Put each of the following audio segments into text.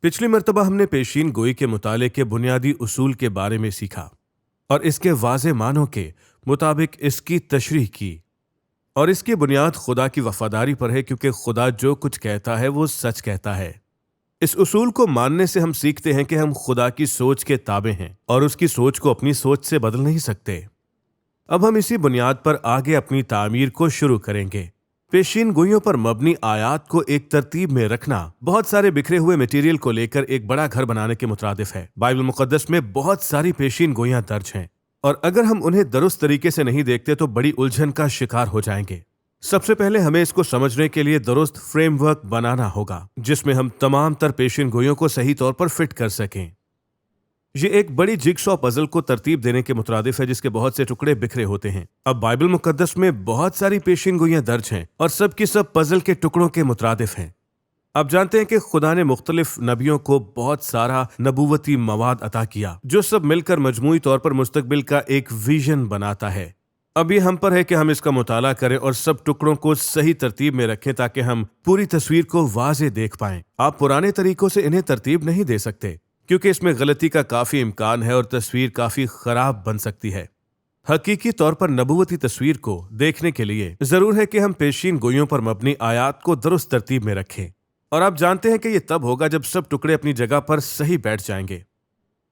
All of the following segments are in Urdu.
پچھلی مرتبہ ہم نے پیشین گوئی کے مطالعے کے بنیادی اصول کے بارے میں سیکھا اور اس کے واضح معنوں کے مطابق اس کی تشریح کی، اور اس کی بنیاد خدا کی وفاداری پر ہے، کیونکہ خدا جو کچھ کہتا ہے وہ سچ کہتا ہے۔ اس اصول کو ماننے سے ہم سیکھتے ہیں کہ ہم خدا کی سوچ کے تابع ہیں اور اس کی سوچ کو اپنی سوچ سے بدل نہیں سکتے۔ اب ہم اسی بنیاد پر آگے اپنی تعمیر کو شروع کریں گے۔ پیشین گوئیوں پر مبنی آیات کو ایک ترتیب میں رکھنا بہت سارے بکھرے ہوئے میٹیریل کو لے کر ایک بڑا گھر بنانے کے مترادف ہے۔ بائبل مقدس میں بہت ساری پیشین گوئیاں درج ہیں، اور اگر ہم انہیں درست طریقے سے نہیں دیکھتے تو بڑی الجھن کا شکار ہو جائیں گے۔ سب سے پہلے ہمیں اس کو سمجھنے کے لیے درست فریم ورک بنانا ہوگا جس میں ہم تمام تر پیشین گوئیوں کو صحیح طور پر فٹ کر سکیں۔ یہ ایک بڑی جگ سا پزل کو ترتیب دینے کے مترادف ہے جس کے بہت سے ٹکڑے بکھرے ہوتے ہیں۔ اب بائبل مقدس میں بہت ساری پیشین گوئیاں درج ہیں اور سب کی سب پزل کے ٹکڑوں کے مترادف ہیں۔ اب جانتے ہیں کہ خدا نے مختلف نبیوں کو بہت سارا نبوتی مواد عطا کیا جو سب مل کر مجموعی طور پر مستقبل کا ایک ویژن بناتا ہے۔ اب یہ ہم پر ہے کہ ہم اس کا مطالعہ کریں اور سب ٹکڑوں کو صحیح ترتیب میں رکھیں تاکہ ہم پوری تصویر کو واضح دیکھ پائیں۔ آپ پرانے طریقوں سے انہیں ترتیب نہیں دے سکتے کیونکہ اس میں غلطی کا کافی امکان ہے اور تصویر کافی خراب بن سکتی ہے۔ حقیقی طور پر نبوتی تصویر کو دیکھنے کے لیے ضرور ہے کہ ہم پیشین گوئیوں پر مبنی آیات کو درست ترتیب میں رکھیں، اور آپ جانتے ہیں کہ یہ تب ہوگا جب سب ٹکڑے اپنی جگہ پر صحیح بیٹھ جائیں گے۔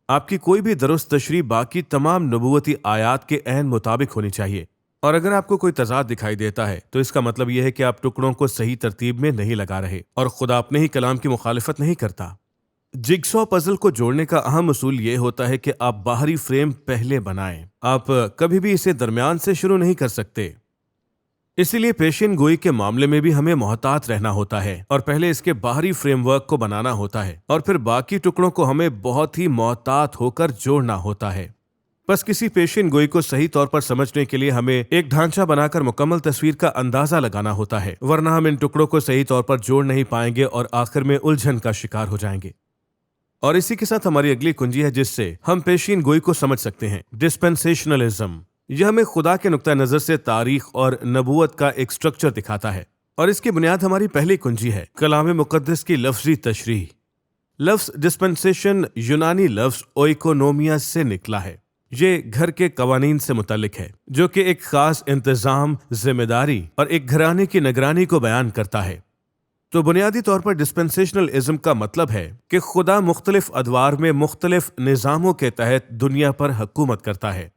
آپ کی کوئی بھی درست تشریح باقی تمام نبوتی آیات کے عین مطابق ہونی چاہیے، اور اگر آپ کو کوئی تضاد دکھائی دیتا ہے تو اس کا مطلب یہ ہے کہ آپ ٹکڑوں کو صحیح ترتیب میں نہیں لگا رہے اور خدا اپنے ہی کلام کی مخالفت نہیں کرتا۔ جگ سا پزل کو جوڑنے کا اہم اصول یہ ہوتا ہے کہ آپ باہری فریم پہلے بنائیں۔ آپ کبھی بھی اسے درمیان سے شروع نہیں کر سکتے۔ اسی لیے پیشین گوئی کے معاملے میں بھی ہمیں محتاط رہنا ہوتا ہے اور پہلے اس کے باہری فریم ورک کو بنانا ہوتا ہے، اور پھر باقی ٹکڑوں کو ہمیں بہت ہی محتاط ہو کر جوڑنا ہوتا ہے۔ بس کسی پیشین گوئی کو صحیح طور پر سمجھنے کے لیے ہمیں ایک ڈھانچہ بنا کر مکمل تصویر کا اندازہ لگانا ہوتا ہے، ورنہ ہم ان ٹکڑوں کو صحیح طور پر جوڑ نہیں پائیں گے اور آخر میں الجھن کا شکار ہو جائیں گے۔ اور اسی کے ساتھ ہماری اگلی کنجی ہے جس سے ہم پیشین گوئی کو سمجھ سکتے ہیں، ڈسپنسیشنلزم۔ یہ ہمیں خدا کے نقطہ نظر سے تاریخ اور نبوت کا ایک سٹرکچر دکھاتا ہے، اور اس کی بنیاد ہماری پہلی کنجی ہے، کلام مقدس کی لفظی تشریح۔ لفظ ڈسپنسیشن یونانی لفظ اوئیکونومیا سے نکلا ہے۔ یہ گھر کے قوانین سے متعلق ہے جو کہ ایک خاص انتظام، ذمہ داری اور ایک گھرانے کی نگرانی کو بیان کرتا ہے۔ تو بنیادی طور پر ڈسپنسیشنلزم کا مطلب ہے کہ خدا مختلف ادوار میں مختلف نظاموں کے تحت دنیا پر حکومت کرتا ہے۔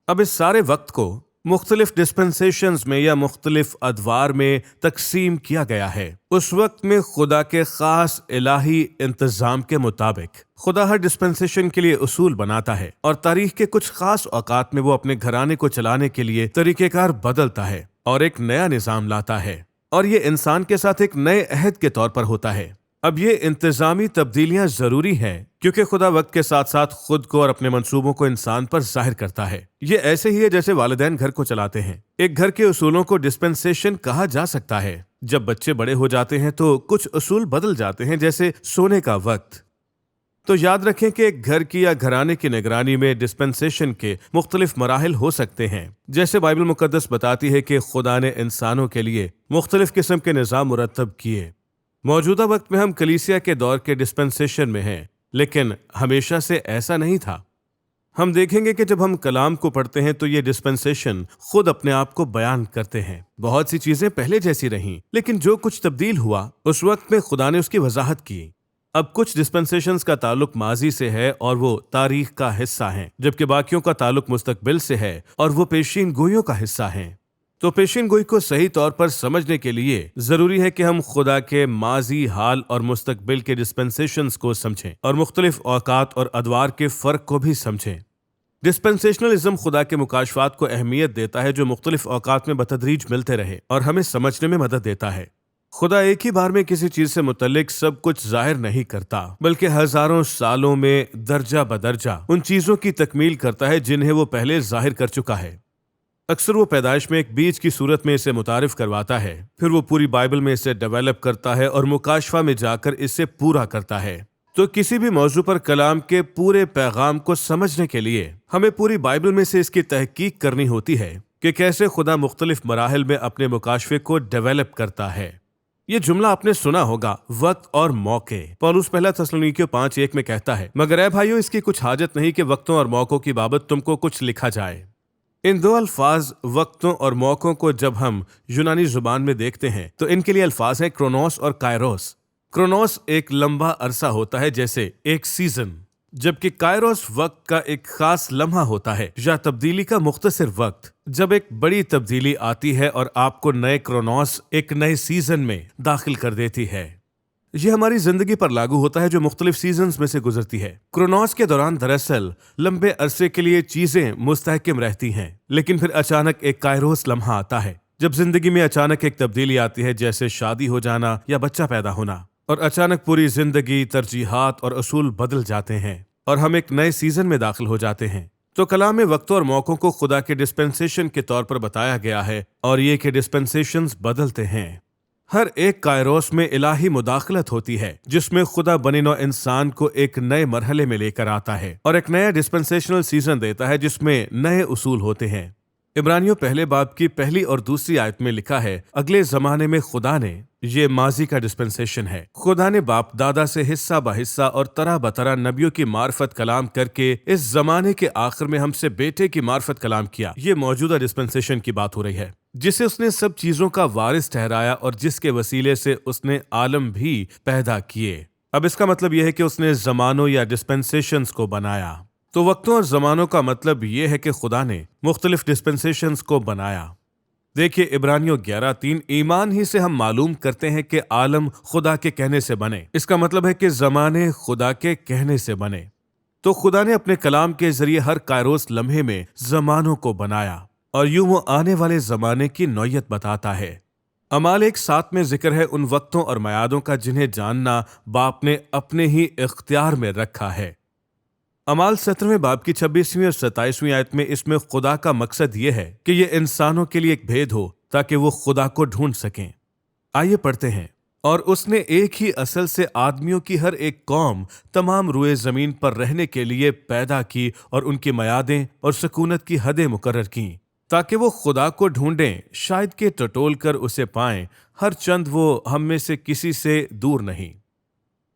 اب اس سارے وقت کو مختلف ڈسپنسیشنز میں یا مختلف ادوار میں تقسیم کیا گیا ہے۔ اس وقت میں خدا کے خاص الہی انتظام کے مطابق خدا ہر ڈسپنسیشن کے لیے اصول بناتا ہے، اور تاریخ کے کچھ خاص اوقات میں وہ اپنے گھرانے کو چلانے کے لیے طریقہ کار بدلتا ہے اور ایک نیا نظام لاتا ہے، اور یہ انسان کے ساتھ ایک نئے عہد کے طور پر ہوتا ہے۔ اب یہ انتظامی تبدیلیاں ضروری ہیں کیونکہ خدا وقت کے ساتھ ساتھ خود کو اور اپنے منصوبوں کو انسان پر ظاہر کرتا ہے۔ یہ ایسے ہی ہے جیسے والدین گھر کو چلاتے ہیں۔ ایک گھر کے اصولوں کو ڈسپنسیشن کہا جا سکتا ہے۔ جب بچے بڑے ہو جاتے ہیں تو کچھ اصول بدل جاتے ہیں، جیسے سونے کا وقت۔ تو یاد رکھیں کہ ایک گھر کی یا گھرانے کی نگرانی میں ڈسپنسیشن کے مختلف مراحل ہو سکتے ہیں، جیسے بائبل مقدس بتاتی ہے کہ خدا نے انسانوں کے لیے مختلف قسم کے نظام مرتب کیے۔ موجودہ وقت میں ہم کلیسیا کے دور کے ڈسپنسیشن میں ہیں، لیکن ہمیشہ سے ایسا نہیں تھا۔ ہم دیکھیں گے کہ جب ہم کلام کو پڑھتے ہیں تو یہ ڈسپنسیشن خود اپنے آپ کو بیان کرتے ہیں۔ بہت سی چیزیں پہلے جیسی رہیں، لیکن جو کچھ تبدیل ہوا اس وقت میں خدا نے اس کی وضاحت کی۔ اب کچھ ڈسپنسیشنز کا تعلق ماضی سے ہے اور وہ تاریخ کا حصہ ہیں، جبکہ باقیوں کا تعلق مستقبل سے ہے اور وہ پیشین گوئیوں کا حصہ ہیں۔ تو پیشین گوئی کو صحیح طور پر سمجھنے کے لیے ضروری ہے کہ ہم خدا کے ماضی، حال اور مستقبل کے ڈسپنسیشنز کو سمجھیں اور مختلف اوقات اور ادوار کے فرق کو بھی سمجھیں۔ ڈسپنسیشنلزم خدا کے مکاشفات کو اہمیت دیتا ہے جو مختلف اوقات میں بتدریج ملتے رہے اور ہمیں سمجھنے میں مدد دیتا ہے۔ خدا ایک ہی بار میں کسی چیز سے متعلق سب کچھ ظاہر نہیں کرتا، بلکہ ہزاروں سالوں میں درجہ بدرجہ ان چیزوں کی تکمیل کرتا ہے جنہیں وہ پہلے ظاہر کر چکا ہے۔ اکثر وہ پیدائش میں ایک بیج کی صورت میں اسے متعارف کرواتا ہے، پھر وہ پوری بائبل میں اسے ڈیولپ کرتا ہے اور مکاشفہ میں جا کر اسے پورا کرتا ہے۔ تو کسی بھی موضوع پر کلام کے پورے پیغام کو سمجھنے کے لیے ہمیں پوری بائبل میں سے اس کی تحقیق کرنی ہوتی ہے کہ کیسے خدا مختلف مراحل میں اپنے مکاشفے کو ڈیولپ کرتا ہے۔ یہ جملہ آپ نے سنا ہوگا، وقت اور موقع۔ پولس پہلا تسلونیکیوں 5:1 میں کہتا ہے، مگر اے بھائیو اس کی کچھ حاجت نہیں کہ وقتوں اور موقعوں کی بابت تم کو کچھ لکھا جائے۔ ان دو الفاظ وقتوں اور موقعوں کو جب ہم یونانی زبان میں دیکھتے ہیں تو ان کے لیے الفاظ ہیں کرونوس اور کائروس۔ کرونوس ایک لمبا عرصہ ہوتا ہے جیسے ایک سیزن، جبکہ کائروس وقت کا ایک خاص لمحہ ہوتا ہے یا تبدیلی کا مختصر وقت، جب ایک بڑی تبدیلی آتی ہے اور آپ کو نئے کرونوس ایک نئے سیزن میں داخل کر دیتی ہے۔ یہ ہماری زندگی پر لاگو ہوتا ہے جو مختلف سیزنز میں سے گزرتی ہے۔ کرونوس کے دوران دراصل لمبے عرصے کے لیے چیزیں مستحکم رہتی ہیں، لیکن پھر اچانک ایک کائروس لمحہ آتا ہے جب زندگی میں اچانک ایک تبدیلی آتی ہے، جیسے شادی ہو جانا یا بچہ پیدا ہونا، اور اچانک پوری زندگی، ترجیحات اور اصول بدل جاتے ہیں اور ہم ایک نئے سیزن میں داخل ہو جاتے ہیں۔ تو کلام میں وقتوں اور موقعوں کو خدا کے ڈسپنسیشن کے طور پر بتایا گیا ہے، اور یہ کہ ڈسپنسیشنز بدلتے ہیں۔ ہر ایک کائروس میں الہی مداخلت ہوتی ہے جس میں خدا بنی نوع انسان کو ایک نئے مرحلے میں لے کر آتا ہے اور ایک نیا ڈسپنسیشنل سیزن دیتا ہے جس میں نئے اصول ہوتے ہیں۔ عبرانیوں پہلے باب کی پہلی اور دوسری آیت میں لکھا ہے، اگلے زمانے میں خدا نے، یہ ماضی کا ڈسپنسیشن ہے، خدا نے باپ دادا سے حصہ بہ حصہ اور طرح بطرح نبیوں کی معرفت کلام کر کے اس زمانے کے آخر میں ہم سے بیٹے کی معرفت کلام کیا۔ یہ موجودہ ڈسپنسیشن کی بات ہو رہی ہے، جسے اس نے سب چیزوں کا وارث ٹھہرایا اور جس کے وسیلے سے اس نے عالم بھی پیدا کیے۔ اب اس کا مطلب یہ ہے کہ اس نے زمانوں یا ڈسپنسیشنز کو بنایا۔ تو وقتوں اور زمانوں کا مطلب یہ ہے کہ خدا نے مختلف ڈسپنسیشنز کو بنایا۔ دیکھیے عبرانیوں 11:3، ایمان ہی سے ہم معلوم کرتے ہیں کہ عالم خدا کے کہنے سے بنے۔ اس کا مطلب ہے کہ زمانے خدا کے کہنے سے بنے۔ تو خدا نے اپنے کلام کے ذریعے ہر کائروس لمحے میں زمانوں کو بنایا، اور یوں وہ آنے والے زمانے کی نوعیت بتاتا ہے۔ اعمال 1:7 میں ذکر ہے ان وقتوں اور میعادوں کا جنہیں جاننا باپ نے اپنے ہی اختیار میں رکھا ہے۔ اعمال 17 باب کی 26ویں اور 27ویں آیت میں اس میں خدا کا مقصد یہ ہے کہ یہ انسانوں کے لیے ایک بھید ہو تاکہ وہ خدا کو ڈھونڈ سکیں۔ آئیے پڑھتے ہیں، اور اس نے ایک ہی اصل سے آدمیوں کی ہر ایک قوم تمام روئے زمین پر رہنے کے لیے پیدا کی اور ان کی میعادیں اور سکونت کی حدیں مقرر کیں، تاکہ وہ خدا کو ڈھونڈیں، شاید کہ ٹٹول کر اسے پائیں، ہر چند وہ ہم میں سے کسی سے دور نہیں۔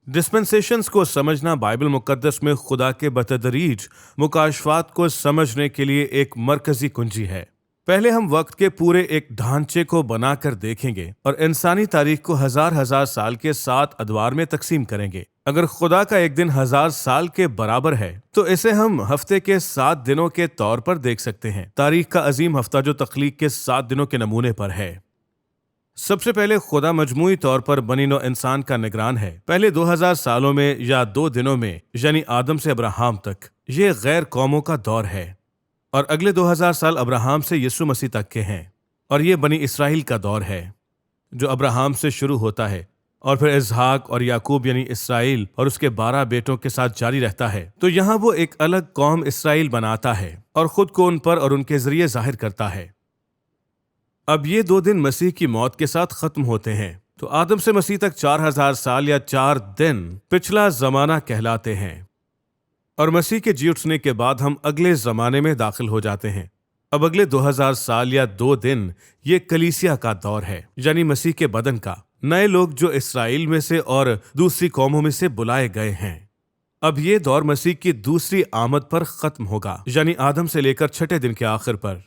ڈسپنسیشنز کو سمجھنا بائبل مقدس میں خدا کے بتدریج مکاشفات کو سمجھنے کے لیے ایک مرکزی کنجی ہے۔ پہلے ہم وقت کے پورے ایک ڈھانچے کو بنا کر دیکھیں گے اور انسانی تاریخ کو ہزار سال کے 7 ادوار میں تقسیم کریں گے۔ اگر خدا کا ایک دن 1000 سال کے برابر ہے تو اسے ہم ہفتے کے 7 دنوں کے طور پر دیکھ سکتے ہیں۔ تاریخ کا عظیم ہفتہ جو تخلیق کے 7 دنوں کے نمونے پر ہے۔ سب سے پہلے خدا مجموعی طور پر بنی نوع انسان کا نگران ہے۔ پہلے 2000 سالوں میں یا 2 دنوں میں، یعنی آدم سے ابراہام تک، یہ غیر قوموں کا دور ہے، اور اگلے 2000 سال ابراہام سے یسوع مسیح تک کے ہیں، اور یہ بنی اسرائیل کا دور ہے جو ابراہام سے شروع ہوتا ہے اور پھر اسحاق اور یعقوب یعنی اسرائیل اور اس کے 12 بیٹوں کے ساتھ جاری رہتا ہے۔ تو یہاں وہ ایک الگ قوم اسرائیل بناتا ہے اور خود کو ان پر اور ان کے ذریعے ظاہر کرتا ہے۔ اب یہ 2 دن مسیح کی موت کے ساتھ ختم ہوتے ہیں، تو آدم سے مسیح تک 4000 سال یا 4 دن پچھلا زمانہ کہلاتے ہیں، اور مسیح کے جی اٹھنے کے بعد ہم اگلے زمانے میں داخل ہو جاتے ہیں۔ اب اگلے 2000 سال یا 2 دن یہ کلیسیا کا دور ہے، یعنی مسیح کے بدن کا، نئے لوگ جو اسرائیل میں سے اور دوسری قوموں میں سے بلائے گئے ہیں۔ اب یہ دور مسیح کی دوسری آمد پر ختم ہوگا، یعنی آدم سے لے کر 6 دن کے آخر پر۔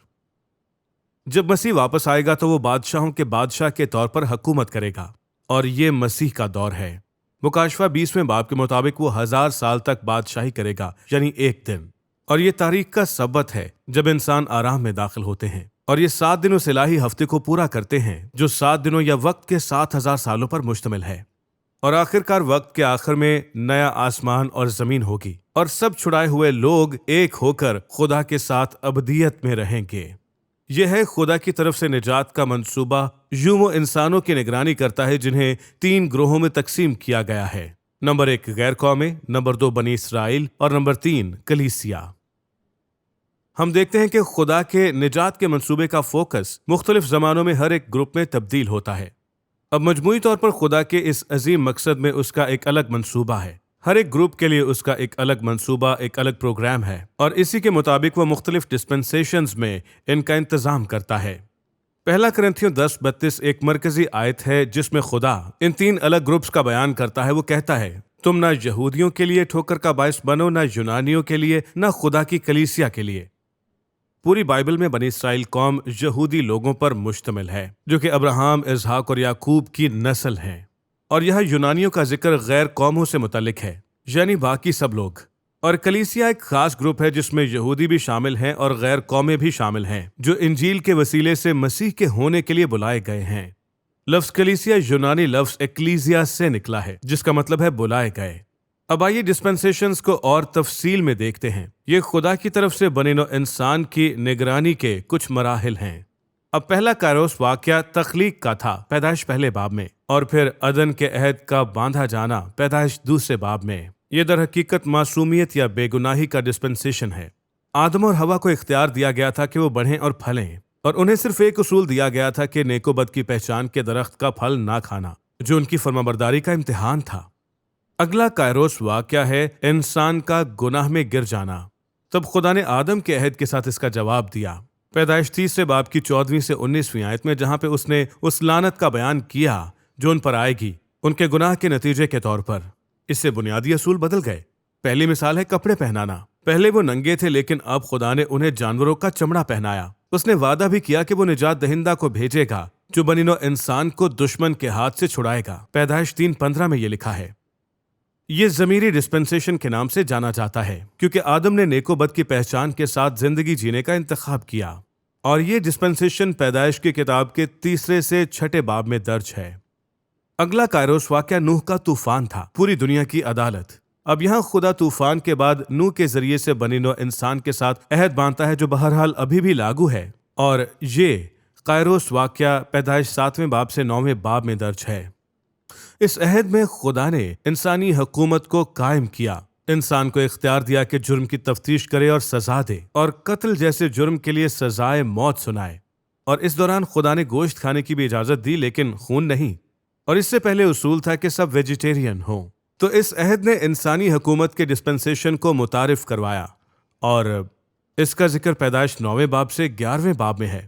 جب مسیح واپس آئے گا تو وہ بادشاہوں کے بادشاہ کے طور پر حکومت کرے گا، اور یہ مسیح کا دور ہے۔ مکاشفہ 20ویں باب کے مطابق وہ 1000 سال تک بادشاہی کرے گا، یعنی 1 دن، اور یہ تاریخ کا سبت ہے جب انسان آرام میں داخل ہوتے ہیں، اور یہ 7 دن اس الہی ہفتے کو پورا کرتے ہیں جو 7 دنوں یا وقت کے 7000 سالوں پر مشتمل ہے۔ اور آخرکار وقت کے آخر میں نیا آسمان اور زمین ہوگی، اور سب چھڑائے ہوئے لوگ ایک ہو کر خدا کے ساتھ ابدیت میں رہیں گے۔ یہ ہے خدا کی طرف سے نجات کا منصوبہ۔ یوں وہ انسانوں کی نگرانی کرتا ہے جنہیں 3 گروہوں میں تقسیم کیا گیا ہے۔ نمبر 1 غیر قومیں، نمبر 2 بنی اسرائیل، اور نمبر 3 کلیسیا۔ ہم دیکھتے ہیں کہ خدا کے نجات کے منصوبے کا فوکس مختلف زمانوں میں ہر ایک گروپ میں تبدیل ہوتا ہے۔ اب مجموعی طور پر خدا کے اس عظیم مقصد میں اس کا ایک الگ منصوبہ ہے۔ ہر ایک گروپ کے لیے اس کا ایک الگ منصوبہ، ایک الگ پروگرام ہے، اور اسی کے مطابق وہ مختلف ڈسپنسیشنز میں ان کا انتظام کرتا ہے۔ پہلا کرنتھیوں 10:32 ایک مرکزی آیت ہے جس میں خدا ان 3 الگ گروپس کا بیان کرتا ہے۔ وہ کہتا ہے، تم نہ یہودیوں کے لیے ٹھوکر کا باعث بنو، نہ یونانیوں کے لیے، نہ خدا کی کلیسیا کے لیے۔ پوری بائبل میں بنی اسرائیل قوم یہودی لوگوں پر مشتمل ہے جو کہ ابراہام، اسحاق اور یعقوب کی نسل ہیں، اور یہاں یونانیوں کا ذکر غیر قوموں سے متعلق ہے، یعنی باقی سب لوگ۔ اور کلیسیا ایک خاص گروپ ہے جس میں یہودی بھی شامل ہیں اور غیر قومیں بھی شامل ہیں جو انجیل کے وسیلے سے مسیح کے ہونے کے لیے بلائے گئے ہیں۔ لفظ کلیسیا یونانی لفظ ایکلیزیا سے نکلا ہے جس کا مطلب ہے بلائے گئے۔ اب آئیے ڈسپنسیشنز کو اور تفصیل میں دیکھتے ہیں۔ یہ خدا کی طرف سے بنی نوع انسان کی نگرانی کے کچھ مراحل ہیں۔ اب پہلا کائروس واقعہ تخلیق کا تھا، پیدائش پہلے باب میں، اور پھر عدن کے عہد کا باندھا جانا، پیدائش دوسرے باب میں۔ یہ در حقیقت معصومیت یا بے گناہی کا ڈسپنسیشن ہے۔ آدم اور حوا کو اختیار دیا گیا تھا کہ وہ بڑھیں اور پھلیں، اور انہیں صرف ایک اصول دیا گیا تھا کہ نیک و بد کی پہچان کے درخت کا پھل نہ کھانا، جو ان کی فرمانبرداری کا امتحان تھا۔ اگلا کائروس واقعہ ہے انسان کا گناہ میں گر جانا۔ تب خدا نے آدم کے عہد کے ساتھ اس کا جواب دیا۔ پیدائش 3 باب کی 14 سے 19 آیت میں، جہاں پہ اس نے اس لعنت کا بیان کیا جو ان پر آئے گی ان کے گناہ کے نتیجے کے طور پر۔ اس سے بنیادی اصول بدل گئے۔ پہلی مثال ہے کپڑے پہنانا۔ پہلے وہ ننگے تھے لیکن اب خدا نے انہیں جانوروں کا چمڑا پہنایا۔ اس نے وعدہ بھی کیا کہ وہ نجات دہندہ کو بھیجے گا جو بنی نوع انسان کو دشمن کے ہاتھ سے چھڑائے گا۔ پیدائش 3:15 میں یہ لکھا ہے۔ یہ ضمیری ڈسپنسیشن کے نام سے جانا جاتا ہے کیونکہ آدم نے نیک و بد کی پہچان کے ساتھ زندگی جینے کا انتخاب کیا، اور یہ ڈسپنسیشن پیدائش کی کتاب کے 3 سے 6 باب میں درج ہے۔ اگلا کائروس واقعہ نوح کا طوفان تھا، پوری دنیا کی عدالت۔ اب یہاں خدا طوفان کے بعد نوح کے ذریعے سے بنی نوع انسان کے ساتھ عہد باندھتا ہے جو بہرحال ابھی بھی لاگو ہے، اور یہ کائروس واقعہ پیدائش 7 باب سے 9 باب میں درج ہے۔ اس عہد میں خدا نے انسانی حکومت کو قائم کیا، انسان کو اختیار دیا کہ جرم کی تفتیش کرے اور سزا دے، اور قتل جیسے جرم کے لیے سزائے موت سنائے۔ اور اس دوران خدا نے گوشت کھانے کی بھی اجازت دی لیکن خون نہیں، اور اس سے پہلے اصول تھا کہ سب ویجیٹیرین ہوں۔ تو اس عہد نے انسانی حکومت کے ڈسپنسیشن کو متعارف کروایا، اور اس کا ذکر پیدائش 9 باب سے 11 باب میں ہے۔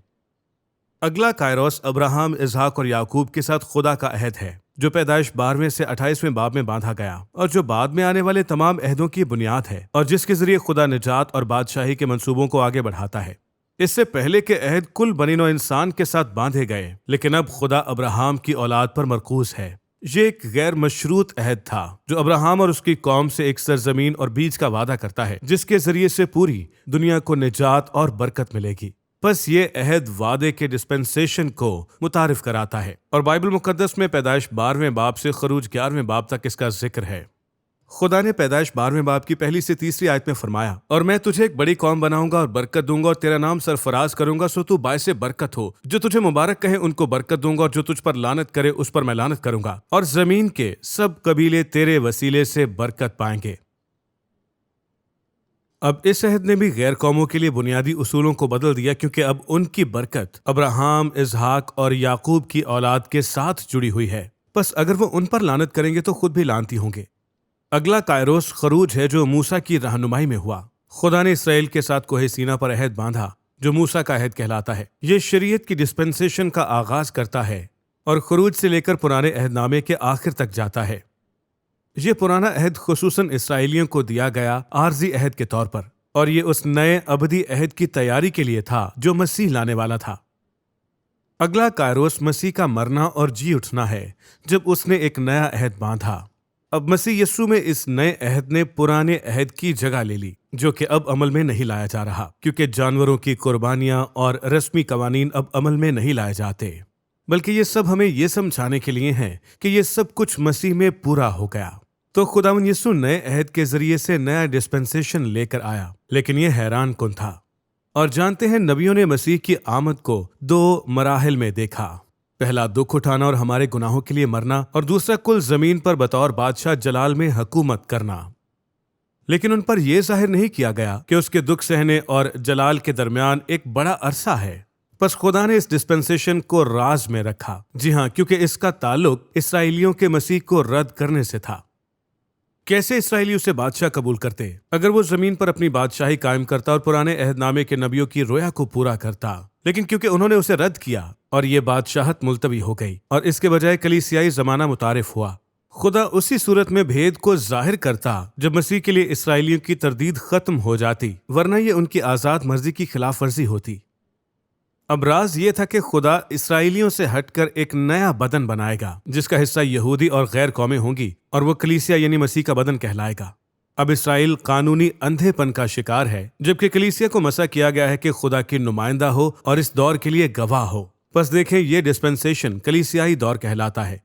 اگلا کائروس ابراہم، اسحاق اور یعقوب کے ساتھ خدا کا عہد ہے جو پیدائش 12 سے 28 باب میں باندھا گیا، اور جو بعد میں آنے والے تمام عہدوں کی بنیاد ہے، اور جس کے ذریعے خدا نجات اور بادشاہی کے منصوبوں کو آگے بڑھاتا ہے۔ اس سے پہلے کے عہد کل بنی نوع انسان کے ساتھ باندھے گئے، لیکن اب خدا ابراہم کی اولاد پر مرکوز ہے۔ یہ ایک غیر مشروط عہد تھا جو ابراہم اور اس کی قوم سے ایک سرزمین اور بیج کا وعدہ کرتا ہے جس کے ذریعے سے پوری دنیا کو نجات اور برکت ملے گی۔ بس یہ عہد وعدے کے ڈسپنسیشن کو متعارف کراتا ہے، اور بائبل مقدس میں پیدائش 12 باب سے خروج 11 باب تک اس کا ذکر ہے۔ خدا نے پیدائش 12 باب کی 1 سے 3 آیت میں فرمایا، اور میں تجھے ایک بڑی قوم بناؤں گا اور برکت دوں گا اور تیرا نام سرفراز کروں گا، سو تو باعث برکت ہو۔ جو تجھے مبارک کہے ان کو برکت دوں گا، اور جو تجھ پر لعنت کرے اس پر میں لعنت کروں گا، اور زمین کے سب قبیلے تیرے وسیلے سے برکت پائیں گے۔ اب اس عہد نے بھی غیر قوموں کے لیے بنیادی اصولوں کو بدل دیا کیونکہ اب ان کی برکت ابراہم، اسحاق اور یعقوب کی اولاد کے ساتھ جڑی ہوئی ہے۔ بس اگر وہ ان پر لعنت کریں گے تو خود بھی لعنتی ہوں گے۔ اگلا کائروس خروج ہے جو موسیٰ کی رہنمائی میں ہوا۔ خدا نے اسرائیل کے ساتھ کوہ سینا پر عہد باندھا جو موسیٰ کا عہد کہلاتا ہے۔ یہ شریعت کی ڈسپنسیشن کا آغاز کرتا ہے اور خروج سے لے کر پرانے عہد نامے کے آخر تک جاتا ہے۔ یہ پرانا عہد خصوصاً اسرائیلیوں کو دیا گیا عارضی عہد کے طور پر، اور یہ اس نئے ابدی عہد کی تیاری کے لیے تھا جو مسیح لانے والا تھا۔ اگلا کائروس مسیح کا مرنا اور جی اٹھنا ہے جب اس نے ایک نیا عہد باندھا۔ اب مسیح یسوع میں اس نئے عہد نے پرانے عہد کی جگہ لے لی جو کہ اب عمل میں نہیں لایا جا رہا، کیونکہ جانوروں کی قربانیاں اور رسمی قوانین اب عمل میں نہیں لائے جاتے، بلکہ یہ سب ہمیں یہ سمجھانے کے لیے ہیں کہ یہ سب کچھ مسیح میں پورا ہو گیا۔ تو خداوند یسوع نئے عہد کے ذریعے سے نیا ڈسپنسیشن لے کر آیا، لیکن یہ حیران کن تھا۔ اور جانتے ہیں نبیوں نے مسیح کی آمد کو 2 مراحل میں دیکھا، پہلا دکھ اٹھانا اور ہمارے گناہوں کے لیے مرنا، اور دوسرا کل زمین پر بطور بادشاہ جلال میں حکومت کرنا۔ لیکن ان پر یہ ظاہر نہیں کیا گیا کہ اس کے دکھ سہنے اور جلال کے درمیان ایک بڑا عرصہ ہے۔ پس خدا نے اس ڈسپنسیشن کو راز میں رکھا، جی ہاں، کیونکہ اس کا تعلق اسرائیلیوں کے مسیح کو رد کرنے سے تھا۔ کیسے اسرائیلی اسے بادشاہ قبول کرتے اگر وہ زمین پر اپنی بادشاہی قائم کرتا اور پرانے عہد نامے کے نبیوں کی رویا کو پورا کرتا؟ لیکن کیونکہ انہوں نے اسے رد کیا اور یہ بادشاہت ملتوی ہو گئی اور اس کے بجائے کلیسیائی زمانہ متعارف ہوا۔ خدا اسی صورت میں بھید کو ظاہر کرتا جب مسیح کے لیے اسرائیلیوں کی تردید ختم ہو جاتی، ورنہ یہ ان کی آزاد مرضی کی خلاف ورزی ہوتی۔ اب راز یہ تھا کہ خدا اسرائیلیوں سے ہٹ کر ایک نیا بدن بنائے گا جس کا حصہ یہودی اور غیر قومیں ہوں گی، اور وہ کلیسیا یعنی مسیح کا بدن کہلائے گا۔ اب اسرائیل قانونی اندھے پن کا شکار ہے، جبکہ کلیسیا کو مسا کیا گیا ہے کہ خدا کی نمائندہ ہو اور اس دور کے لیے گواہ ہو۔ پس دیکھیں، یہ ڈسپنسیشن کلیسیائی دور کہلاتا ہے۔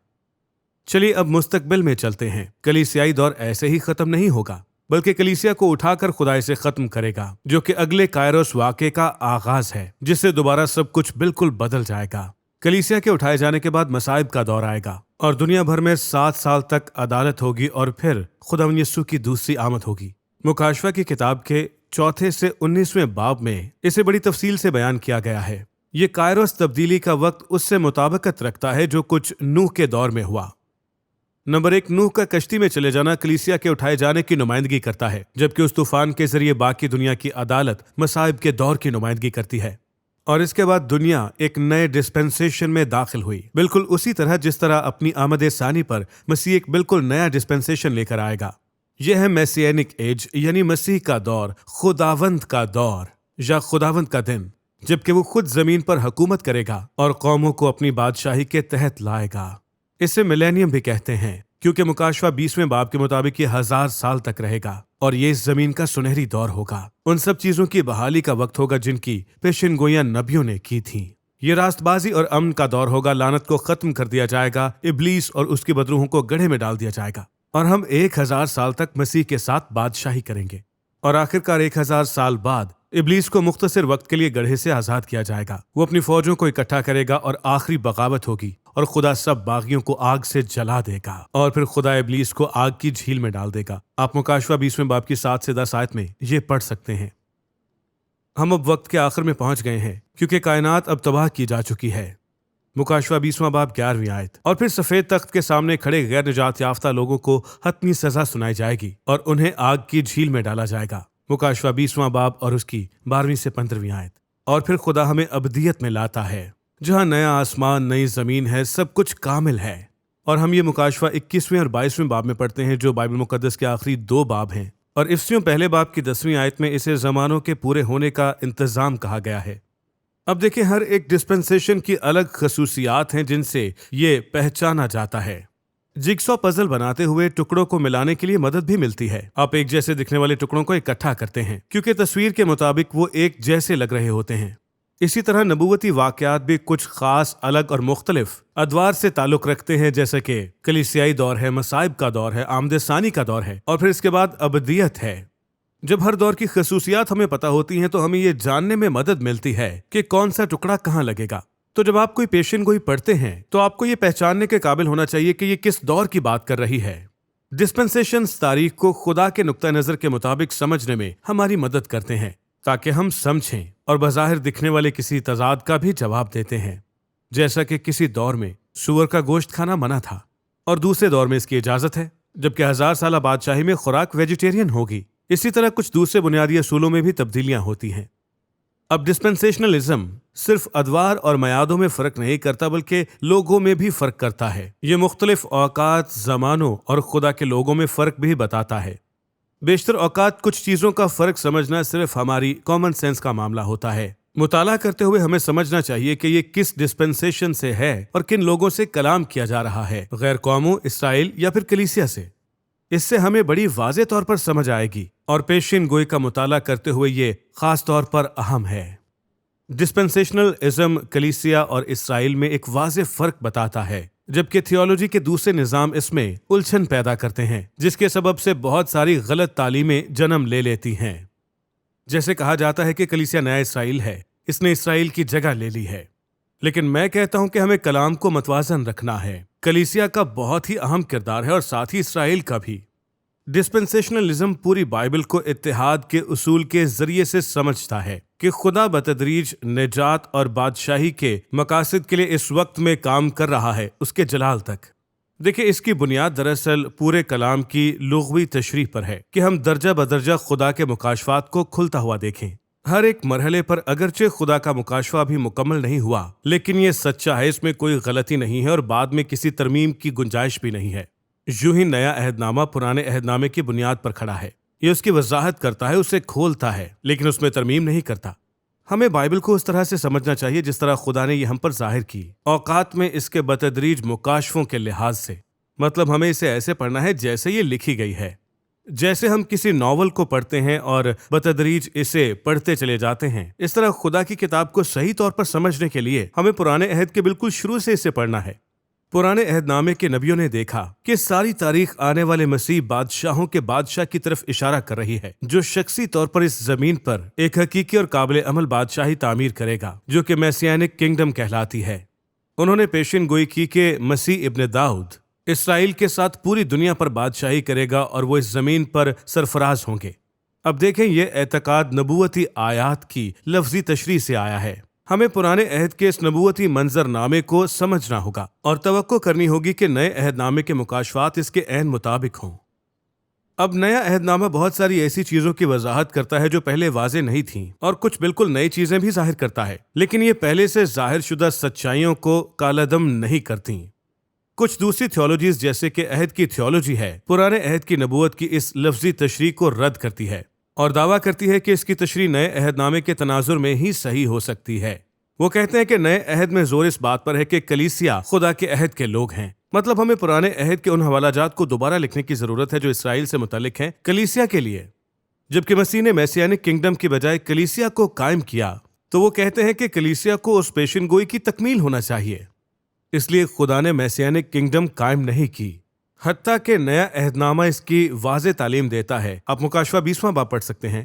چلیے اب مستقبل میں چلتے ہیں۔ کلیسیائی دور ایسے ہی ختم نہیں ہوگا، بلکہ کلیسیا کو اٹھا کر خدا اسے ختم کرے گا، جو کہ اگلے کائروس واقعے کا آغاز ہے، جس سے دوبارہ سب کچھ بالکل بدل جائے گا۔ کلیسیا کے اٹھائے جانے کے بعد مصائب کا دور آئے گا اور دنیا بھر میں 7 سال تک عدالت ہوگی، اور پھر خداوند یسوع کی دوسری آمد ہوگی۔ مکاشفہ کی کتاب کے 4 سے 19ویں باب میں اسے بڑی تفصیل سے بیان کیا گیا ہے۔ یہ کائروس تبدیلی کا وقت اس سے مطابقت رکھتا ہے جو کچھ نوح کے دور میں ہوا۔ نمبر 1، نوح کا کشتی میں چلے جانا کلیسیا کے اٹھائے جانے کی نمائندگی کرتا ہے، جبکہ اس طوفان کے ذریعے باقی دنیا کی عدالت مصائب کے دور کی نمائندگی کرتی ہے۔ اور اس کے بعد دنیا ایک نئے ڈسپنسیشن میں داخل ہوئی، بالکل اسی طرح جس طرح اپنی آمد ثانی پر مسیح ایک بالکل نیا ڈسپنسیشن لے کر آئے گا۔ یہ ہے میسینک ایج، یعنی مسیح کا دور، خداوند کا دور یا خداوند کا دن، جبکہ وہ خود زمین پر حکومت کرے گا اور قوموں کو اپنی بادشاہی کے تحت لائے گا۔ اسے ملینیم بھی کہتے ہیں، کیونکہ مکاشفہ 20ویں باب کے مطابق یہ 1000 سال تک رہے گا، اور یہ اس زمین کا سنہری دور ہوگا۔ ان سب چیزوں کی بحالی کا وقت ہوگا جن کی پیشن گوئیاں نبیوں نے کی تھیں۔ یہ راست بازی اور امن کا دور ہوگا، لعنت کو ختم کر دیا جائے گا، ابلیس اور اس کی بدروحوں کو گڑھے میں ڈال دیا جائے گا، اور ہم 1000 سال تک مسیح کے ساتھ بادشاہی کریں گے۔ اور آخرکار 1000 سال بعد ابلیس کو مختصر وقت کے لیے گڑھے سے آزاد کیا جائے گا۔ وہ اپنی فوجوں کو اکٹھا کرے گا اور آخری بغاوت ہوگی، اور خدا سب باغیوں کو آگ سے جلا دے گا، اور پھر خدا ابلیس کو آگ کی جھیل میں ڈال دے گا۔ آپ مکاشفہ 20ویں باب کی 7 سے 10 آیت میں یہ پڑھ سکتے ہیں۔ ہم اب وقت کے آخر میں پہنچ گئے ہیں، کیونکہ کائنات اب تباہ کی جا چکی ہے۔ مکاشفہ 20واں باب 11ویں آیت۔ اور پھر سفید تخت کے سامنے کھڑے غیر نجات یافتہ لوگوں کو حتمی سزا سنائی جائے گی، اور انہیں آگ کی جھیل میں ڈالا جائے گا۔ مکاشفہ 20واں باب اور اس کی 12ویں سے 15ویں آیت۔ اور پھر خدا ہمیں ابدیت میں لاتا ہے، جہاں نیا آسمان، نئی زمین ہے، سب کچھ کامل ہے۔ اور ہم یہ مکاشفہ 21ویں اور 22ویں باب میں پڑھتے ہیں، جو بائبل مقدس کے آخری 2 باب ہیں، اور افسیوں پہلے باب کی 10ویں آیت میں اسے زمانوں کے پورے ہونے کا انتظام کہا گیا ہے۔ اب دیکھیں، ہر ایک ڈسپنسیشن کی الگ خصوصیات ہیں جن سے یہ پہچانا جاتا ہے۔ جگسو پزل بناتے ہوئے ٹکڑوں کو ملانے کے لیے مدد بھی ملتی ہے۔ آپ ایک جیسے دکھنے والے ٹکڑوں کو اکٹھا کرتے ہیں کیونکہ تصویر کے مطابق وہ ایک جیسے لگ رہے ہوتے ہیں۔ اسی طرح نبوتی واقعات بھی کچھ خاص، الگ اور مختلف ادوار سے تعلق رکھتے ہیں، جیسے کہ کلیسیائی دور ہے، مصائب کا دور ہے، آمد ثانی کا دور ہے، اور پھر اس کے بعد ابدیت ہے۔ جب ہر دور کی خصوصیات ہمیں پتہ ہوتی ہیں تو ہمیں یہ جاننے میں مدد ملتی ہے کہ کون سا ٹکڑا کہاں لگے گا۔ تو جب آپ کوئی پیشن گوئی پڑھتے ہیں تو آپ کو یہ پہچاننے کے قابل ہونا چاہیے کہ یہ کس دور کی بات کر رہی ہے۔ ڈسپنسیشنز تاریخ کو خدا کے نقطہ نظر کے مطابق سمجھنے میں ہماری مدد کرتے ہیں، تاکہ ہم سمجھیں اور بظاہر دکھنے والے کسی تضاد کا بھی جواب دیتے ہیں۔ جیسا کہ کسی دور میں سور کا گوشت کھانا منع تھا اور دوسرے دور میں اس کی اجازت ہے، جبکہ 1000 سالہ بادشاہی میں خوراک ویجیٹیرین ہوگی۔ اسی طرح کچھ دوسرے بنیادی اصولوں میں بھی تبدیلیاں ہوتی ہیں۔ اب ڈسپنسیشنلزم صرف ادوار اور میعادوں میں فرق نہیں کرتا، بلکہ لوگوں میں بھی فرق کرتا ہے۔ یہ مختلف اوقات، زمانوں اور خدا کے لوگوں میں فرق بھی بتاتا ہے۔ بیشتر اوقات کچھ چیزوں کا فرق سمجھنا صرف ہماری کامن سینس کا معاملہ ہوتا ہے۔ مطالعہ کرتے ہوئے ہمیں سمجھنا چاہیے کہ یہ کس ڈسپنسیشن سے ہے اور کن لوگوں سے کلام کیا جا رہا ہے، غیر قوموں، اسرائیل یا پھر کلیسیا سے۔ اس سے ہمیں بڑی واضح طور پر سمجھ آئے گی، اور پیشین گوئی کا مطالعہ کرتے ہوئے یہ خاص طور پر اہم ہے۔ ڈسپنسیشنل ازم کلیسیا اور اسرائیل میں ایک واضح فرق بتاتا ہے، جبکہ تھیولوجی کے دوسرے نظام اس میں الجھن پیدا کرتے ہیں، جس کے سبب سے بہت ساری غلط تعلیمیں جنم لے لیتی ہیں۔ جیسے کہا جاتا ہے کہ کلیسیا نیا اسرائیل ہے، اس نے اسرائیل کی جگہ لے لی ہے، لیکن میں کہتا ہوں کہ ہمیں کلام کو متوازن رکھنا ہے۔ کلیسیا کا بہت ہی اہم کردار ہے اور ساتھ ہی اسرائیل کا بھی۔ ڈسپنسیشنلزم پوری بائبل کو اتحاد کے اصول کے ذریعے سے سمجھتا ہے کہ خدا بتدریج نجات اور بادشاہی کے مقاصد کے لیے اس وقت میں کام کر رہا ہے، اس کے جلال تک۔ دیکھیں، اس کی بنیاد دراصل پورے کلام کی لغوی تشریح پر ہے کہ ہم درجہ بدرجہ خدا کے مکاشفات کو کھلتا ہوا دیکھیں۔ ہر ایک مرحلے پر اگرچہ خدا کا مکاشفہ بھی مکمل نہیں ہوا، لیکن یہ سچا ہے، اس میں کوئی غلطی نہیں ہے اور بعد میں کسی ترمیم کی گنجائش بھی نہیں ہے۔ یوں ہی نیا عہد نامہ پرانے عہد نامے کی بنیاد پر کھڑا ہے۔ یہ اس کی وضاحت کرتا ہے، اسے کھولتا ہے، لیکن اس میں ترمیم نہیں کرتا۔ ہمیں بائبل کو اس طرح سے سمجھنا چاہیے جس طرح خدا نے یہ ہم پر ظاہر کی، اوقات میں اس کے بتدریج مکاشفوں کے لحاظ سے۔ مطلب ہمیں اسے ایسے پڑھنا ہے جیسے یہ لکھی گئی ہے۔ جیسے ہم کسی ناول کو پڑھتے ہیں اور بتدریج اسے پڑھتے چلے جاتے ہیں، اس طرح خدا کی کتاب کو صحیح طور پر سمجھنے کے لیے ہمیں پرانے عہد کے بالکل شروع سے اسے پڑھنا ہے۔ پرانے عہد نامے کے نبیوں نے دیکھا کہ ساری تاریخ آنے والے مسیح بادشاہوں کے بادشاہ کی طرف اشارہ کر رہی ہے، جو شخصی طور پر اس زمین پر ایک حقیقی اور قابل عمل بادشاہی تعمیر کرے گا، جو کہ میسیانک کنگڈم کہلاتی ہے۔ انہوں نے پیشین گوئی کی کہ مسیح ابن داؤد اسرائیل کے ساتھ پوری دنیا پر بادشاہی کرے گا اور وہ اس زمین پر سرفراز ہوں گے۔ اب دیکھیں، یہ اعتقاد نبوتی آیات کی لفظی تشریح سے آیا ہے۔ ہمیں پرانے عہد کے اس نبوتی منظر نامے کو سمجھنا ہوگا اور توقع کرنی ہوگی کہ نئے عہد نامے کے مکاشفات اس کے عین مطابق ہوں۔ اب نیا عہد نامہ بہت ساری ایسی چیزوں کی وضاحت کرتا ہے جو پہلے واضح نہیں تھیں، اور کچھ بالکل نئی چیزیں بھی ظاہر کرتا ہے، لیکن یہ پہلے سے ظاہر شدہ سچائیوں کو کالعدم نہیں کرتی۔ کچھ دوسری تھیولوجیز جیسے کہ عہد کی تھیولوجی ہے، پرانے عہد کی نبوت کی اس لفظی تشریح کو رد کرتی ہے اور دعویٰ کرتی ہے کہ اس کی تشریح نئے عہد نامے کے تناظر میں ہی صحیح ہو سکتی ہے۔ وہ کہتے ہیں کہ نئے عہد میں زور اس بات پر ہے کہ کلیسیا خدا کے عہد کے لوگ ہیں۔ مطلب ہمیں پرانے عہد کے ان حوالہ جات کو دوبارہ لکھنے کی ضرورت ہے جو اسرائیل سے متعلق ہیں کلیسیا کے لیے۔ جبکہ مسیح نے میسیانک کنگڈم کی بجائے کلیسیا کو قائم کیا، تو وہ کہتے ہیں کہ کلیسیا کو اس پیشن گوئی کی تکمیل ہونا چاہیے۔ اس لیے خدا نے میسیانک کنگڈم قائم نہیں کی، حتیٰ کہ نیا عہد نامہ اس کی واضح تعلیم دیتا ہے۔ آپ مکاشفہ 20واں باب پڑھ سکتے ہیں۔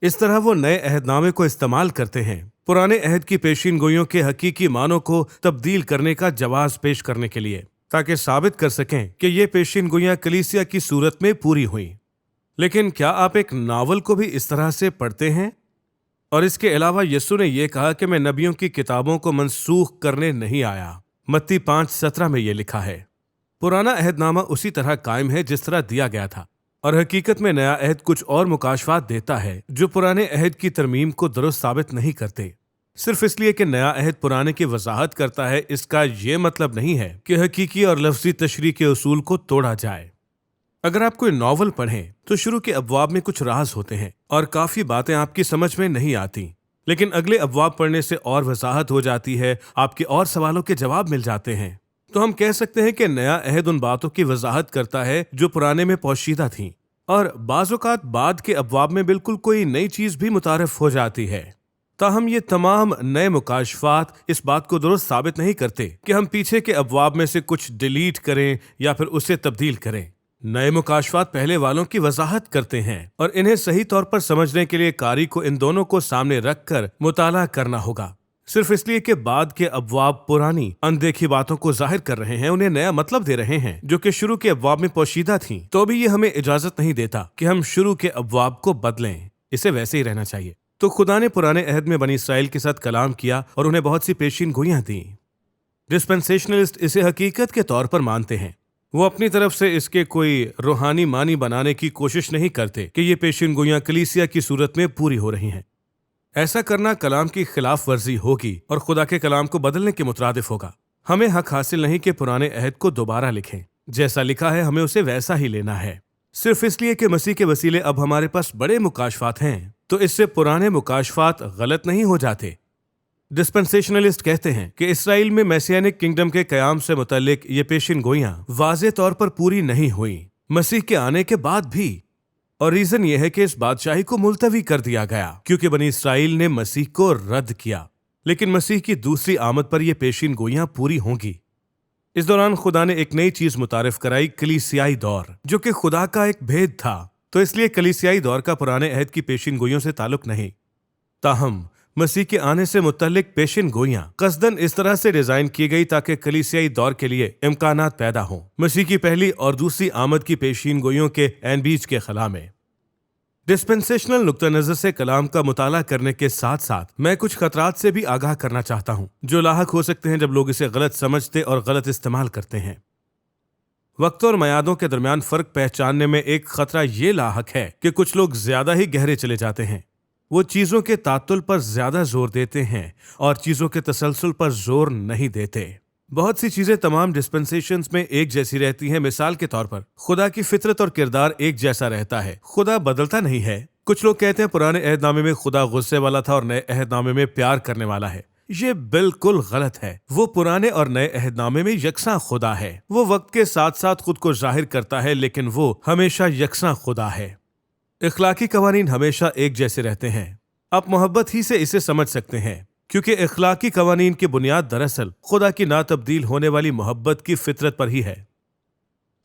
اس طرح وہ نئے عہد نامے کو استعمال کرتے ہیں پرانے عہد کی پیشین گوئیوں کے حقیقی معنوں کو تبدیل کرنے کا جواز پیش کرنے کے لیے، تاکہ ثابت کر سکیں کہ یہ پیشین گوئیاں کلیسیا کی صورت میں پوری ہوئیں۔ لیکن کیا آپ ایک ناول کو بھی اس طرح سے پڑھتے ہیں؟ اور اس کے علاوہ یسوع نے یہ کہا کہ میں نبیوں کی کتابوں کو منسوخ کرنے نہیں آیا۔ متی 5:17 میں یہ لکھا ہے۔ پرانا عہد نامہ اسی طرح قائم ہے جس طرح دیا گیا تھا، اور حقیقت میں نیا عہد کچھ اور مکاشفات دیتا ہے جو پرانے عہد کی ترمیم کو درست ثابت نہیں کرتے۔ صرف اس لیے کہ نیا عہد پرانے کی وضاحت کرتا ہے، اس کا یہ مطلب نہیں ہے کہ حقیقی اور لفظی تشریح کے اصول کو توڑا جائے۔ اگر آپ کوئی ناول پڑھیں تو شروع کے ابواب میں کچھ راز ہوتے ہیں اور کافی باتیں آپ کی سمجھ میں نہیں آتی، لیکن اگلے ابواب پڑھنے سے اور وضاحت ہو جاتی ہے، آپ کے اور سوالوں کے جواب مل جاتے ہیں۔ تو ہم کہہ سکتے ہیں کہ نیا عہد ان باتوں کی وضاحت کرتا ہے جو پرانے میں پوشیدہ تھیں، اور بعض اوقات بعد کے ابواب میں بالکل کوئی نئی چیز بھی متعارف ہو جاتی ہے۔ تاہم یہ تمام نئے مکاشفات اس بات کو درست ثابت نہیں کرتے کہ ہم پیچھے کے ابواب میں سے کچھ ڈیلیٹ کریں یا پھر اسے تبدیل کریں۔ نئے مکاشفات پہلے والوں کی وضاحت کرتے ہیں، اور انہیں صحیح طور پر سمجھنے کے لیے قاری کو ان دونوں کو سامنے رکھ کر مطالعہ کرنا ہوگا۔ صرف اس لیے کہ بعد کے ابواب پرانی اندیکھی باتوں کو ظاہر کر رہے ہیں، انہیں نیا مطلب دے رہے ہیں جو کہ شروع کے ابواب میں پوشیدہ تھیں، تو بھی یہ ہمیں اجازت نہیں دیتا کہ ہم شروع کے ابواب کو بدلیں، اسے ویسے ہی رہنا چاہیے۔ تو خدا نے پرانے عہد میں بنی اسرائیل کے ساتھ کلام کیا اور انہیں بہت سی پیشین گوئیاں دیں۔ ڈسپنسیشنلسٹ اسے حقیقت کے طور پر مانتے ہیں۔ وہ اپنی طرف سے اس کے کوئی روحانی معنی بنانے کی کوشش نہیں کرتے کہ یہ پیشین گوئیاں کلیسیا کی صورت میں پوری ہو رہی ہیں۔ ایسا کرنا کلام کی خلاف ورزی ہوگی اور خدا کے کلام کو بدلنے کے مترادف ہوگا۔ ہمیں حق حاصل نہیں کہ پرانے عہد کو دوبارہ لکھیں، جیسا لکھا ہے ہمیں اسے ویسا ہی لینا ہے۔ صرف اس لیے کہ مسیح کے وسیلے اب ہمارے پاس بڑے مکاشفات ہیں تو اس سے پرانے مکاشفات غلط نہیں ہو جاتے۔ ڈسپنسیشنلسٹ کہتے ہیں کہ اسرائیل میں میسیانک کنگڈم کے قیام سے متعلق یہ پیشین گوئیاں واضح طور پر پوری نہیں ہوئیں مسیح کے آنے کے بعد بھی، اور ریزن یہ ہے کہ اس بادشاہی کو ملتوی کر دیا گیا کیونکہ بنی اسرائیل نے مسیح کو رد کیا، لیکن مسیح کی دوسری آمد پر یہ پیشین گوئیاں پوری ہوں گی۔ اس دوران خدا نے ایک نئی چیز متعارف کرائی، کلیسیائی دور، جو کہ خدا کا ایک بھید تھا، تو اس لیے کلیسیائی دور کا پرانے عہد کی پیشین گوئیوں سے تعلق نہیں۔ تاہم مسیح کے آنے سے متعلق پیشین گوئیاں قصدن اس طرح سے ڈیزائن کی گئی تاکہ کلیسیائی دور کے لیے امکانات پیدا ہوں، مسیح کی پہلی اور دوسری آمد کی پیشین گوئیوں کے عین بیچ کے خلا میں۔ ڈسپنسیشنل نقطہ نظر سے کلام کا مطالعہ کرنے کے ساتھ ساتھ میں کچھ خطرات سے بھی آگاہ کرنا چاہتا ہوں جو لاحق ہو سکتے ہیں جب لوگ اسے غلط سمجھتے اور غلط استعمال کرتے ہیں۔ وقت اور میعادوں کے درمیان فرق پہچاننے میں ایک خطرہ یہ لاحق ہے کہ کچھ لوگ زیادہ ہی گہرے چلے جاتے ہیں۔ وہ چیزوں کے تعطل پر زیادہ زور دیتے ہیں اور چیزوں کے تسلسل پر زور نہیں دیتے۔ بہت سی چیزیں تمام ڈسپنسیشنز میں ایک جیسی رہتی ہیں۔ مثال کے طور پر خدا کی فطرت اور کردار ایک جیسا رہتا ہے، خدا بدلتا نہیں ہے۔ کچھ لوگ کہتے ہیں پرانے عہد نامے میں خدا غصے والا تھا اور نئے عہد نامے میں پیار کرنے والا ہے۔ یہ بالکل غلط ہے۔ وہ پرانے اور نئے عہد نامے میں یکساں خدا ہے۔ وہ وقت کے ساتھ ساتھ خود کو ظاہر کرتا ہے، لیکن وہ ہمیشہ یکساں خدا ہے۔ اخلاقی قوانین ہمیشہ ایک جیسے رہتے ہیں۔ آپ محبت ہی سے اسے سمجھ سکتے ہیں، کیونکہ اخلاقی قوانین کی بنیاد دراصل خدا کی ناتبدیل ہونے والی محبت کی فطرت پر ہی ہے،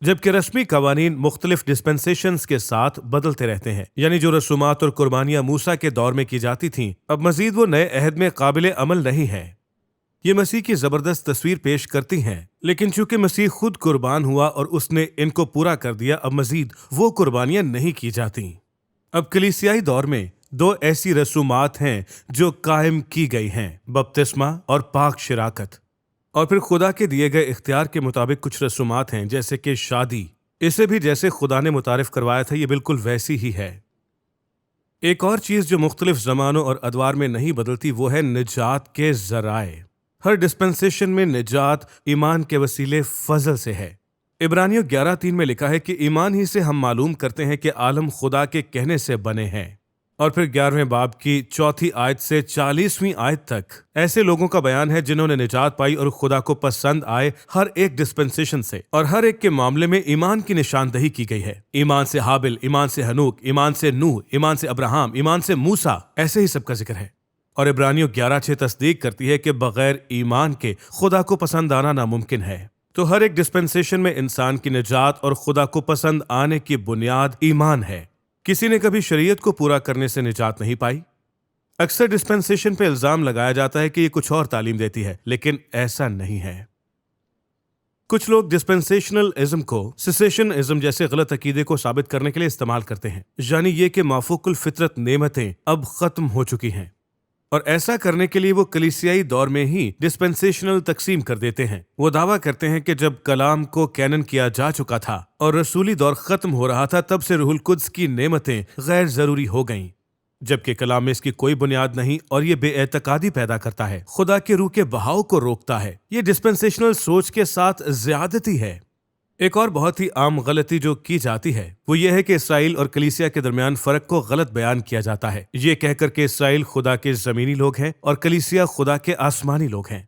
جبکہ رسمی قوانین مختلف ڈسپنسیشنز کے ساتھ بدلتے رہتے ہیں۔ یعنی جو رسومات اور قربانیاں موسیٰ کے دور میں کی جاتی تھیں، اب مزید وہ نئے عہد میں قابل عمل نہیں ہیں۔ یہ مسیح کی زبردست تصویر پیش کرتی ہیں، لیکن چونکہ مسیح خود قربان ہوا اور اس نے ان کو پورا کر دیا، اب مزید وہ قربانیاں نہیں کی جاتی۔ اب کلیسیائی دور میں دو ایسی رسومات ہیں جو قائم کی گئی ہیں، بپتسمہ اور پاک شراکت۔ اور پھر خدا کے دیے گئے اختیار کے مطابق کچھ رسومات ہیں، جیسے کہ شادی۔ اسے بھی جیسے خدا نے متعارف کروایا تھا، یہ بالکل ویسی ہی ہے۔ ایک اور چیز جو مختلف زمانوں اور ادوار میں نہیں بدلتی، وہ ہے نجات کے ذرائع۔ ہر ڈسپنسیشن میں نجات ایمان کے وسیلے فضل سے ہے۔ عبرانیوں 11:3 میں لکھا ہے کہ ایمان ہی سے ہم معلوم کرتے ہیں کہ عالم خدا کے کہنے سے بنے ہیں۔ اور پھر 11ویں باب کی 4 آیت سے 40ویں آیت تک ایسے لوگوں کا بیان ہے جنہوں نے نجات پائی اور خدا کو پسند آئے ہر ایک ڈسپنسیشن سے، اور ہر ایک کے معاملے میں ایمان کی نشاندہی کی گئی ہے۔ ایمان سے حابل، ایمان سے ہنوک، ایمان سے نوح، ایمان سے ابراہیم، ایمان سے موسیٰ، ایسے ہی سب کا ذکر ہے۔ اور عبرانیوں 11:6 تصدیق کرتی ہے کہ بغیر ایمان کے خدا کو پسند آنا ناممکن ہے۔ تو ہر ایک ڈسپنسیشن میں انسان کی نجات اور خدا کو پسند آنے کی بنیاد ایمان ہے۔ کسی نے کبھی شریعت کو پورا کرنے سے نجات نہیں پائی۔ اکثر ڈسپنسیشن پہ الزام لگایا جاتا ہے کہ یہ کچھ اور تعلیم دیتی ہے، لیکن ایسا نہیں ہے۔ کچھ لوگ ڈسپنسیشنل ازم کو سیسیشن ازم جیسے غلط عقیدے کو ثابت کرنے کے لیے استعمال کرتے ہیں، یعنی یہ کہ مافوق الفطرت نعمتیں اب ختم ہو چکی ہیں، اور ایسا کرنے کے لیے وہ کلیسیائی دور میں ہی ڈسپنسیشنل تقسیم کر دیتے ہیں۔ وہ دعویٰ کرتے ہیں کہ جب کلام کو کینن کیا جا چکا تھا اور رسولی دور ختم ہو رہا تھا، تب سے روح القدس کی نعمتیں غیر ضروری ہو گئیں، جبکہ کلام میں اس کی کوئی بنیاد نہیں، اور یہ بے اعتقادی پیدا کرتا ہے، خدا کے روح کے بہاؤ کو روکتا ہے۔ یہ ڈسپنسیشنل سوچ کے ساتھ زیادتی ہے۔ ایک اور بہت ہی عام غلطی جو کی جاتی ہے وہ یہ ہے کہ اسرائیل اور کلیسیا کے درمیان فرق کو غلط بیان کیا جاتا ہے، یہ کہہ کر کہ اسرائیل خدا کے زمینی لوگ ہیں اور کلیسیا خدا کے آسمانی لوگ ہیں۔